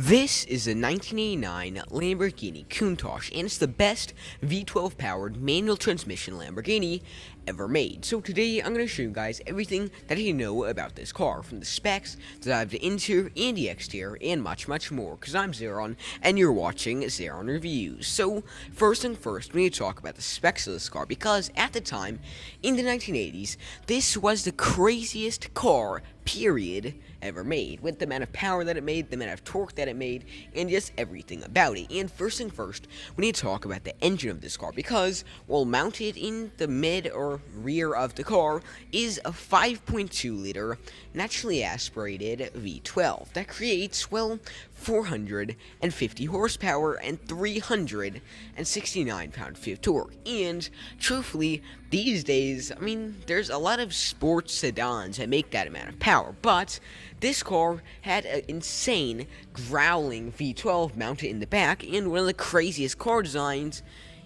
This is a 1989 Lamborghini Countach, and it's the best V12 powered manual transmission Lamborghini ever made. So today I'm going to show you guys everything that you know about this car, from the specs to the interior and the exterior, and much more, because I'm Xaaron, and you're watching Xaaron Reviews. So first thing first, we need to talk about the specs of this car, because at the time, in the 1980s, this was the craziest car period ever made, with the amount of power that it made, the amount of torque that it made, and just everything about it. And first thing first, we need to talk about the engine of this car, because, well, mounted in the mid or rear of the car is a 5.2 liter naturally aspirated V12 that creates, well, 450 horsepower and 369 pound-feet of torque. And truthfully, these days, I mean, there's a lot of sports sedans that make that amount of power, but this car had an insane growling V12 mounted in the back, and one of the craziest car designs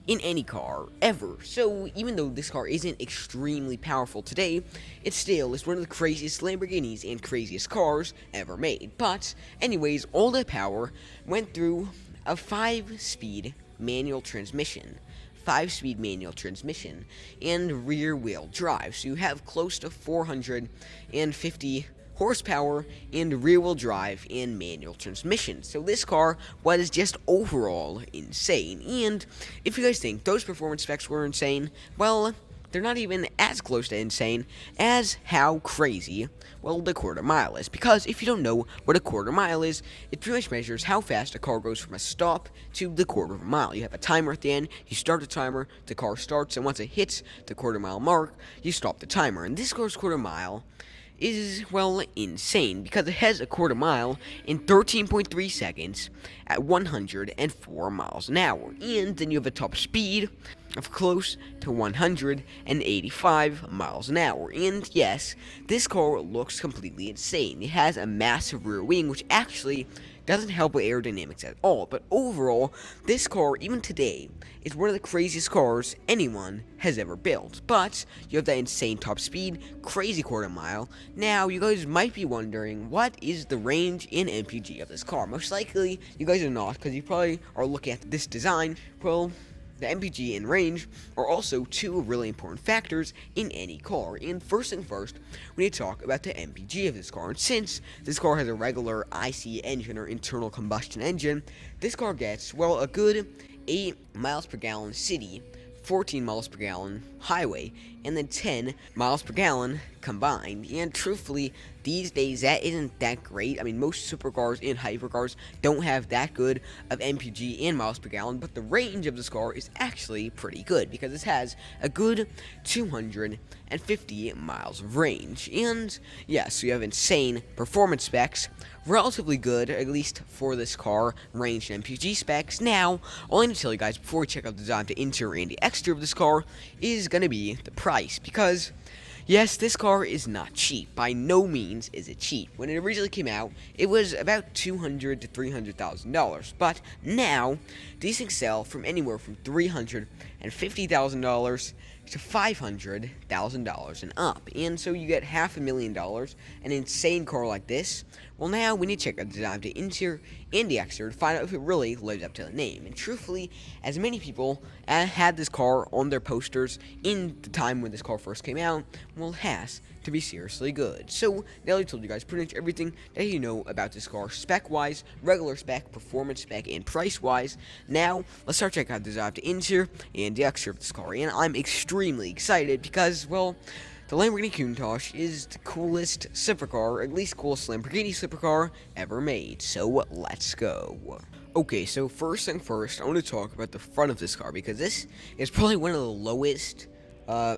in any car ever. So even though this car isn't extremely powerful today, it still is one of the craziest Lamborghinis and craziest cars ever made. But anyways, all the power went through a 5-speed manual transmission. 5-speed manual transmission and rear wheel drive. So you have close to 450 horsepower and rear-wheel drive and manual transmission. So this car was just overall insane. And if you guys think those performance specs were insane, well, they're not even as close to insane as how crazy, well, the quarter mile is. Because if you don't know what a quarter mile is, it pretty much measures how fast a car goes from a stop to the quarter of a mile. You have a timer at the end, you start the timer, the car starts, and once it hits the quarter mile mark, you stop the timer. And this car's quarter mile is, well, insane, because it has a quarter mile in 13.3 seconds at 104 miles an hour. And then you have a top speed of close to 185 miles an hour. And yes, this car looks completely insane. It has a massive rear wing, which actually doesn't help with aerodynamics at all. But overall, this car, even today, is one of the craziest cars anyone has ever built. But you have that insane top speed, crazy quarter mile. Now, you guys might be wondering, what is the range in MPG of this car? Most likely, you guys are not, because you probably are looking at this design. Well, the MPG and range are also two really important factors in any car. And first thing first, we need to talk about the MPG of this car. And since this car has a regular IC engine or internal combustion engine, this car gets, well, a good 8 miles per gallon city, 14 miles per gallon highway, and then 10 miles per gallon combined. And truthfully, these days that isn't that great. I mean, most supercars and hypercars don't have that good of MPG and miles per gallon, but the range of this car is actually pretty good, because this has a good 250 miles of range. And yeah, so you have insane performance specs, relatively good, at least for this car, range and MPG specs. Now, all I need to tell you guys before we check out the design, the interior and the exterior of this car is going to be the price, because yes, this car is not cheap. By no means is it cheap. When it originally came out, it was about $200,000 to $300,000. But now, these things sell from anywhere from $350,000 to $500,000 and up. And so you get $500,000, an insane car like this. Well, now we need to check out the design of the interior and the exterior to find out if it really lives up to the name. And truthfully, as many people had this car on their posters in the time when this car first came out, well, it has to be seriously good. So now I told you guys pretty much everything that you know about this car, spec-wise, regular spec, performance spec, and price-wise. Now, let's start checking out the design of the interior and the exterior of this car. And I'm extremely excited because, well, the Lamborghini Countach is the coolest supercar, at least coolest Lamborghini supercar ever made. So let's go. Okay, so first thing first, I want to talk about the front of this car, because this is probably one of the lowest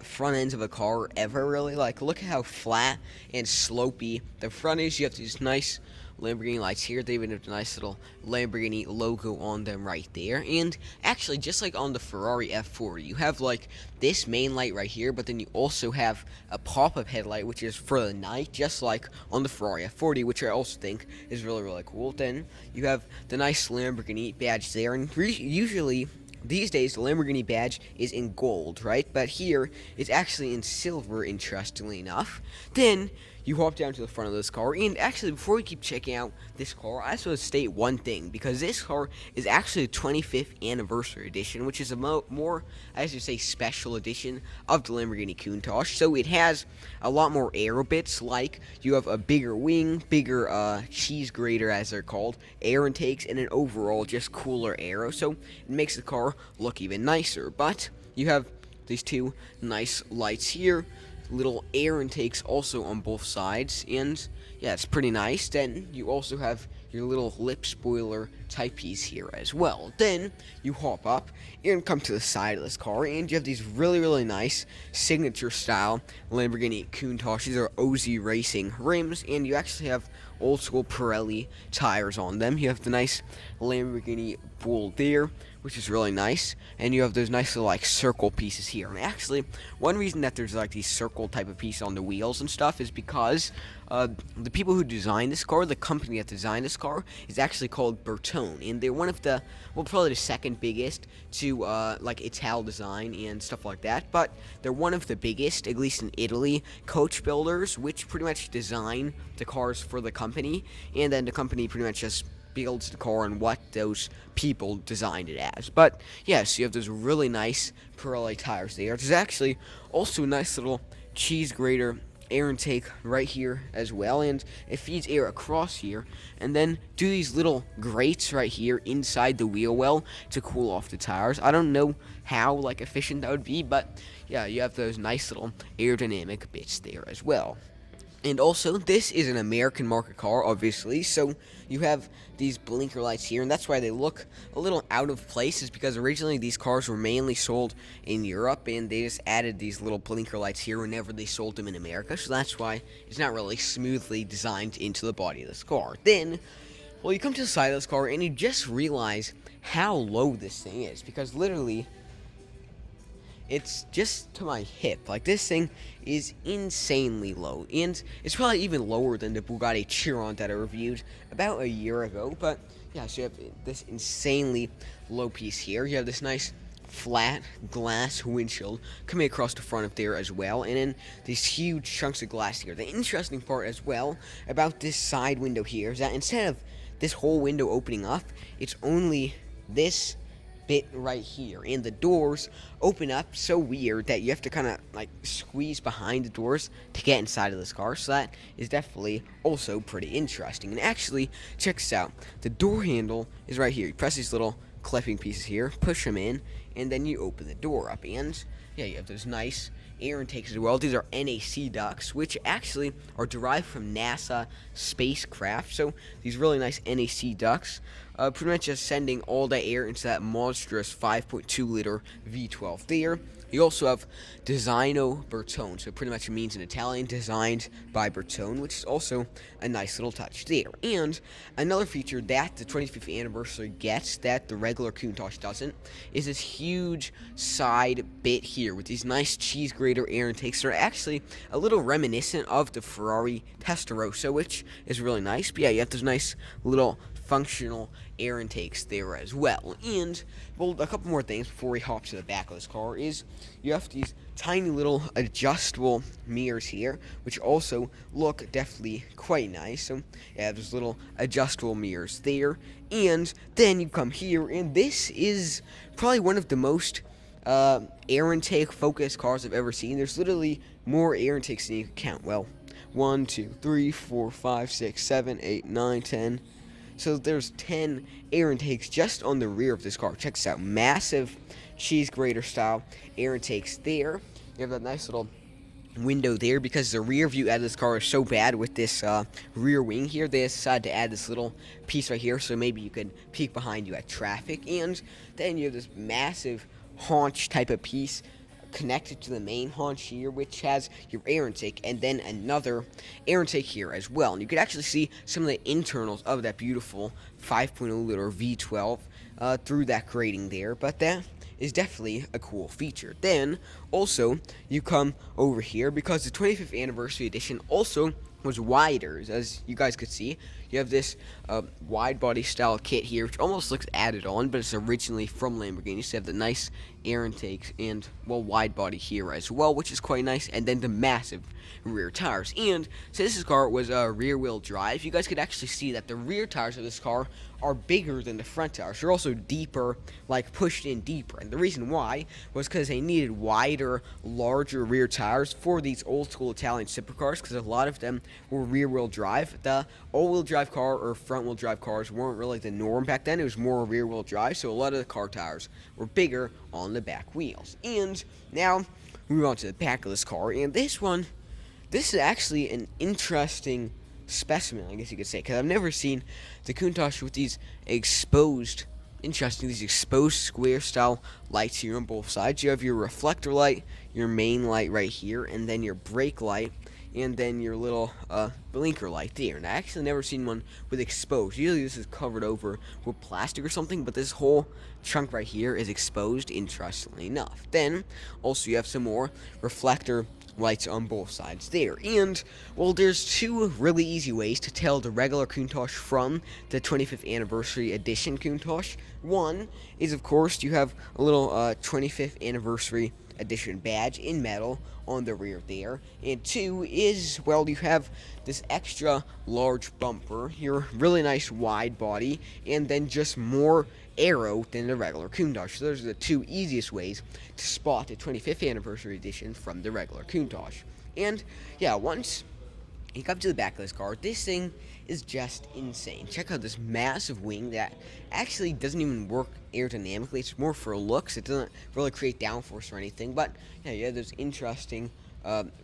front ends of a car ever, really. Like, look at how flat and slopey the front is. You have these nice Lamborghini lights here. They even have a nice little Lamborghini logo on them right there. And actually, just like on the Ferrari F40, you have like this main light right here, but then you also have a pop-up headlight, which is for the night, just like on the Ferrari F40, which I also think is really cool. Then you have the nice Lamborghini badge there, and usually these days, the Lamborghini badge is in gold, right? But here, it's actually in silver, interestingly enough. Then, you hop down to the front of this car. And actually, before we keep checking out this car, I just want to state one thing, because this car is actually a 25th anniversary edition, which is a more, I should say, special edition of the Lamborghini Countach. So it has a lot more aero bits, like you have a bigger wing, bigger cheese grater, as they're called, air intakes, and an overall just cooler aero. So it makes the car look even nicer. But you have these two nice lights here, little air intakes also on both sides, and yeah, it's pretty nice. Then you also have your little lip spoiler type piece here as well. Then you hop up and come to the side of this car, and you have these really nice signature style Lamborghini Countach. These are OZ Racing rims, and you actually have old school Pirelli tires on them. You have the nice Lamborghini Bull there, which is really nice, and you have those nice little like circle pieces here. And actually, one reason that there's like these circle type of piece on the wheels and stuff is because the people who designed this car, the company that designed this car, is actually called Bertone, and they're one of the, well, probably the second biggest to like Ital design and stuff like that, but they're one of the biggest, at least in Italy, coach builders, which pretty much design the cars for the company, and then the company pretty much just builds the car and what those people designed it as. But yes, you have those really nice Pirelli tires there. There's actually also a nice little cheese grater air intake right here as well, and it feeds air across here, and then do these little grates right here inside the wheel well to cool off the tires. I don't know how like efficient that would be, but yeah, you have those nice little aerodynamic bits there as well. And also, this is an American market car, obviously, so you have these blinker lights here, and that's why they look a little out of place, is because originally these cars were mainly sold in Europe, and they just added these little blinker lights here whenever they sold them in America, so that's why it's not really smoothly designed into the body of this car. Then, well, you come to the side of this car, and you just realize how low this thing is, because literally, it's just to my hip. Like, this thing is insanely low, and it's probably even lower than the Bugatti Chiron that I reviewed about a year ago. But yeah, so you have this insanely low piece here. You have this nice flat glass windshield coming across the front of there as well, and then these huge chunks of glass here. The interesting part as well about this side window here is that instead of this whole window opening up, it's only this bit right here, and the doors open up so weird that you have to kind of like squeeze behind the doors to get inside of this car. So that is definitely also pretty interesting. And actually, check this out, the door handle is right here. You press these little clipping pieces here, push them in, and then you open the door up, and yeah, you have those nice air intakes as well. These are NAC ducts, which actually are derived from NASA spacecraft. So these really nice NAC ducts, pretty much just sending all the air into that monstrous 5.2 liter V12 there. You also have Designo Bertone, so it pretty much means in Italian, designed by Bertone, which is also a nice little touch there. And another feature that the 25th anniversary gets that the regular Countach doesn't is this huge side bit here with these nice cheese grater air intakes that are actually a little reminiscent of the Ferrari Testarossa, which is really nice. But yeah, you have those nice little functional air intakes there as well. And, well, a couple more things before we hop to the back of this car is you have these tiny little adjustable mirrors here, which also look definitely quite nice. So, yeah, there's little adjustable mirrors there. And then you come here, and this is probably one of the most air intake focused cars I've ever seen. There's literally more air intakes than you can count. Well, 1, 2, 3, 4, 5, 6, 7, 8, 9, 10. So there's 10 air intakes just on the rear of this car. Check this out. Massive cheese grater style air intakes there. You have that nice little window there because the rear view out of this car is so bad with this rear wing here. They decided to add this little piece right here so maybe you could peek behind you at traffic. And then you have this massive haunch type of piece connected to the main haunch here, which has your air intake, and then another air intake here as well. And you can actually see some of the internals of that beautiful 5.0 liter V12 through that grating there, but that is definitely a cool feature. Then, also, you come over here, because the 25th anniversary edition also was wider. As you guys could see, you you have this wide body style kit here, which almost looks added on, but it's originally from Lamborghini. So you have the nice air intakes and, well, wide body here as well, which is quite nice, and then the massive rear tires. And so this car was rear wheel drive. You guys could actually see that the rear tires of this car are bigger than the front tires. They're also deeper, like pushed in deeper. And the reason why was because they needed wider, larger rear tires for these old school Italian supercars, because a lot of them were rear wheel drive. The all wheel drive car or front wheel drive cars weren't really the norm back then. It was more rear wheel drive, so a lot of the car tires were bigger on the back wheels. And now we move on to the back of this car, and this is actually an interesting specimen, I guess you could say, because I've never seen the Countach with these exposed square style lights here on both sides. You have your reflector light, your main light right here, and then your brake light, and then your little blinker light there. And I actually never seen one with exposed. Usually this is covered over with plastic or something, but this whole chunk right here is exposed, interestingly enough. Then also you have some more reflector lights on both sides there. And, well, there's two really easy ways to tell the regular Countach from the 25th anniversary edition Countach. One is, of course, you have a little 25th anniversary edition badge in metal on the rear there. And two is, well, you have this extra large bumper, your really nice wide body, and then just more aero than the regular Countach. So those are the two easiest ways to spot the 25th anniversary edition from the regular Countach. And yeah, once you come to the back of this car, this thing is just insane. Check out this massive wing that actually doesn't even work aerodynamically. It's more for looks. It doesn't really create downforce or anything. But yeah, you have this interesting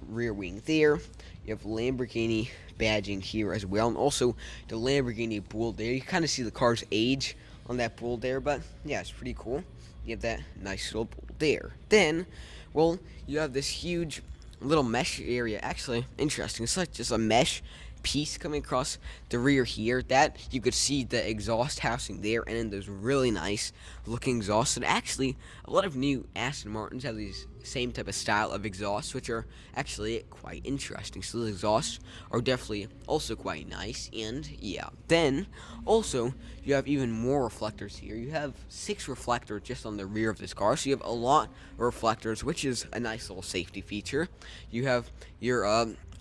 rear wing there. You have Lamborghini badging here as well, and also the Lamborghini bull there. You kind of see the car's age on that bull there, but yeah, it's pretty cool. You have that nice little bull there. Then, well, you have this huge little mesh area. Actually, interesting. It's like just a mesh piece coming across the rear here that you could see the exhaust housing there, and then those really nice looking exhausts. And actually, a lot of new Aston Martins have these same type of style of exhausts, which are actually quite interesting. So the exhausts are definitely also quite nice. And yeah, then also you have even more reflectors here. You have 6 reflectors just on the rear of this car, so you have a lot of reflectors, which is a nice little safety feature. You have your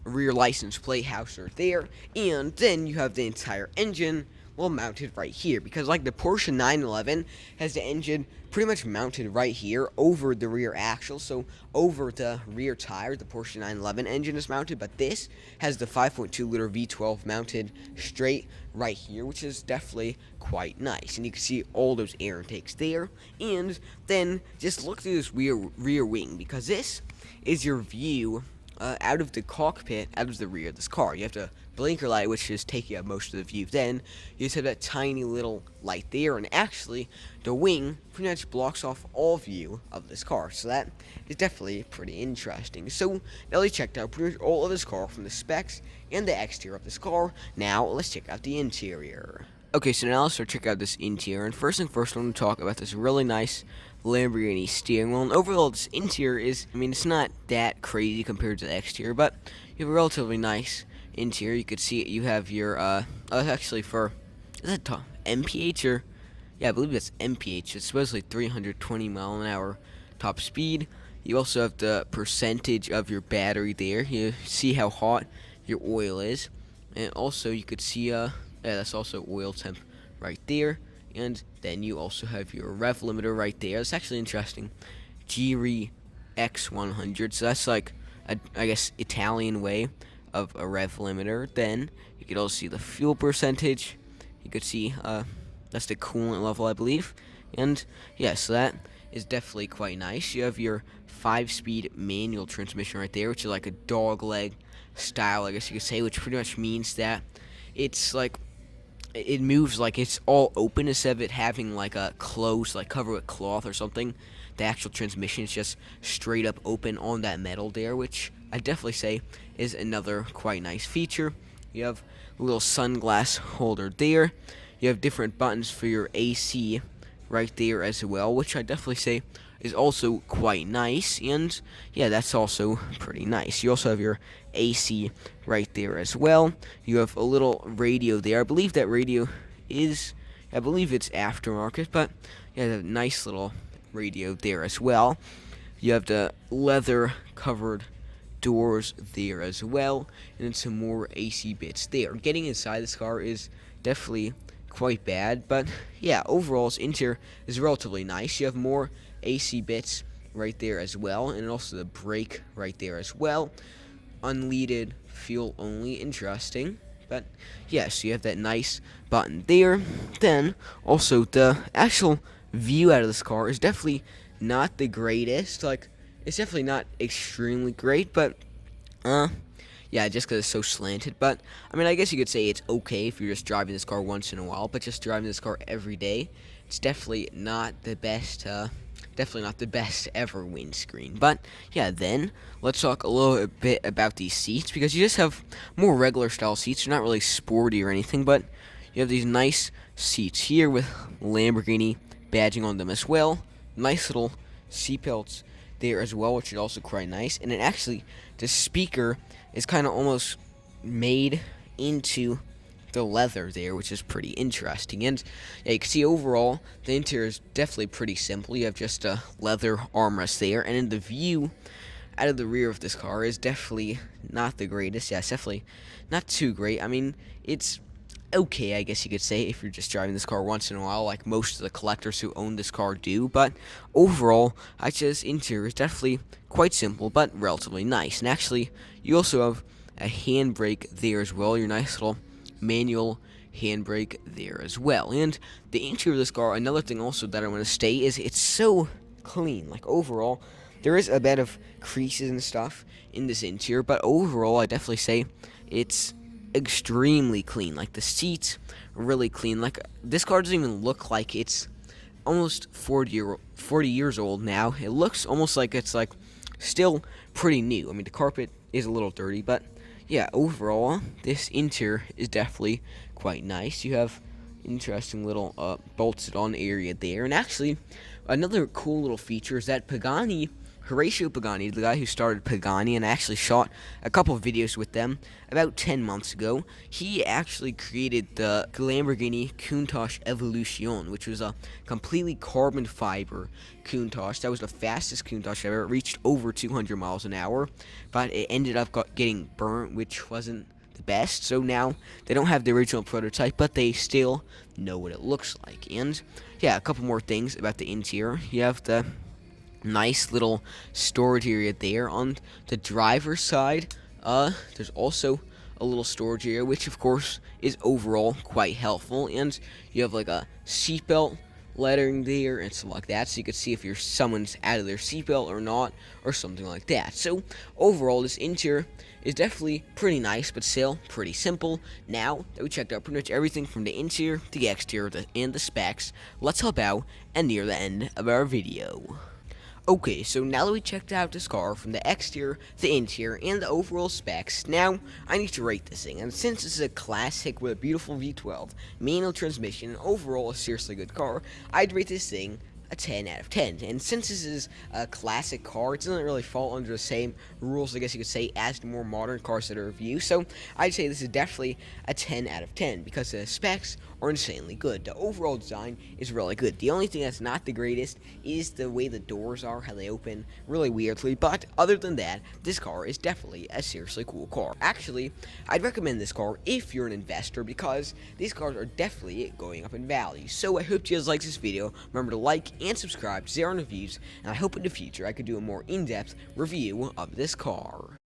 rear license plate houser there, and then you have the entire engine, well, mounted right here, because like the Porsche 911 has the engine pretty much mounted right here over the rear axle, so over the rear tire the Porsche 911 engine is mounted, but this has the 5.2 liter V12 mounted straight right here, which is definitely quite nice. And you can see all those air intakes there. And then just look through this rear wing, because this is your view out of the cockpit, out of the rear of this car. You have the blinker light, which is taking up most of the view. Then you just have that tiny little light there, and actually the wing pretty much blocks off all view of this car. So that is definitely pretty interesting. So now we checked out pretty much all of this car from the specs and the exterior of this car. Now let's check out the interior. Okay, so now let's start check out this interior. And first thing first, I want to talk about this really nice Lamborghini steering wheel. And overall, this interior is, I mean, it's not that crazy compared to the exterior, but you have a relatively nice interior. You could see you have your, actually for, is that MPH or, yeah, I believe that's MPH. It's supposedly 320 mile an hour top speed. You also have the percentage of your battery there. You see how hot your oil is. And also, you could see, yeah, that's also oil temp right there. And then you also have your rev limiter right there. It's actually interesting. Giri X100. So that's like, I guess, Italian way of a rev limiter. Then you could also see the fuel percentage. You could see that's the coolant level, I believe. And yeah, so that is definitely quite nice. You have your 5-speed manual transmission right there, which is like a dog leg style, I guess you could say, which pretty much means that it's like, it moves like it's all open instead of it having like a closed, like cover with cloth or something. The actual transmission is just straight up open on that metal there, which I definitely say is another quite nice feature. You have a little sunglass holder there. You have different buttons for your AC right there as well, which I definitely say is also quite nice, and yeah, that's also pretty nice. You also have your AC right there as well. You have a little radio there. I believe that radio is, I believe it's aftermarket, but yeah, a nice little radio there as well. You have the leather covered doors there as well, and then some more AC bits there. Getting inside this car is definitely quite bad, but yeah, overall its interior is relatively nice. You have more AC bits right there as well, and also the brake right there as well. Unleaded, fuel only, interesting. But yes, you have that nice button there. Then also the actual view out of this car is definitely not the greatest. Like, it's definitely not extremely great, but yeah, just because it's so slanted. But I mean, I guess you could say it's okay if you're just driving this car once in a while, but just driving this car every day, it's definitely not the best. Definitely not the best ever windscreen. But yeah, then let's talk a little bit about these seats, because you just have more regular style seats. They're not really sporty or anything, but you have these nice seats here with Lamborghini badging on them as well. Nice little seatbelts there as well, which is also quite nice. And then actually, the speaker is kind of almost made into the leather there, which is pretty interesting. And yeah, you can see overall the interior is definitely pretty simple. You have just a leather armrest there, and in the view out of the rear of this car is definitely not the greatest. Yeah, it's definitely not too great. I mean, it's okay, I guess you could say, if you're just driving this car once in a while, like most of the collectors who own this car do. But overall, I'd say this interior is definitely quite simple, but relatively nice. And actually, you also have a handbrake there as well, your nice little manual handbrake there as well. And the interior of this car, another thing also that I want to state is it's so clean. Like, overall, there is a bit of creases and stuff in this interior, but overall, I definitely say it's extremely clean. Like, the seats are really clean. Like, this car doesn't even look like it's almost 40 years old now. It looks almost like it's like still pretty new. I mean, the carpet is a little dirty, but yeah, overall this interior is definitely quite nice. You have interesting little bolted on area there. And actually, another cool little feature is that Horacio Pagani, the guy who started Pagani and actually shot a couple of videos with them about 10 months ago, he actually created the Lamborghini Countach Evolution, which was a completely carbon fiber Countach. That was the fastest Countach ever. It reached over 200 miles an hour, but it ended up getting burnt, which wasn't the best. So now they don't have the original prototype, but they still know what it looks like. And yeah, a couple more things about the interior. You have the nice little storage area there on the driver's side. There's also a little storage area, which of course is overall quite helpful. And you have like a seatbelt lettering there and stuff like that, so you can see if someone's out of their seatbelt or not, or something like that. So overall, this interior is definitely pretty nice, but still pretty simple. Now that we checked out pretty much everything from the interior to the exterior and the specs, let's hop out and near the end of our video. Okay, so now that we checked out this car from the exterior, the interior, and the overall specs, now I need to rate this thing. And since this is a classic with a beautiful V12, manual transmission, and overall a seriously good car, I'd rate this thing a 10 out of 10. And since this is a classic car, it doesn't really fall under the same rules, I guess you could say, as the more modern cars that I review. So I'd say this is definitely a 10 out of 10 because the specs are insanely good. The overall design is really good. The only thing that's not the greatest is the way the doors are, how they open really weirdly. But other than that, this car is definitely a seriously cool car. Actually, I'd recommend this car if you're an investor because these cars are definitely going up in value. So I hope you guys liked this video. Remember to like and subscribe to Xaaron Reviews, and I hope in the future I could do a more in-depth review of this car.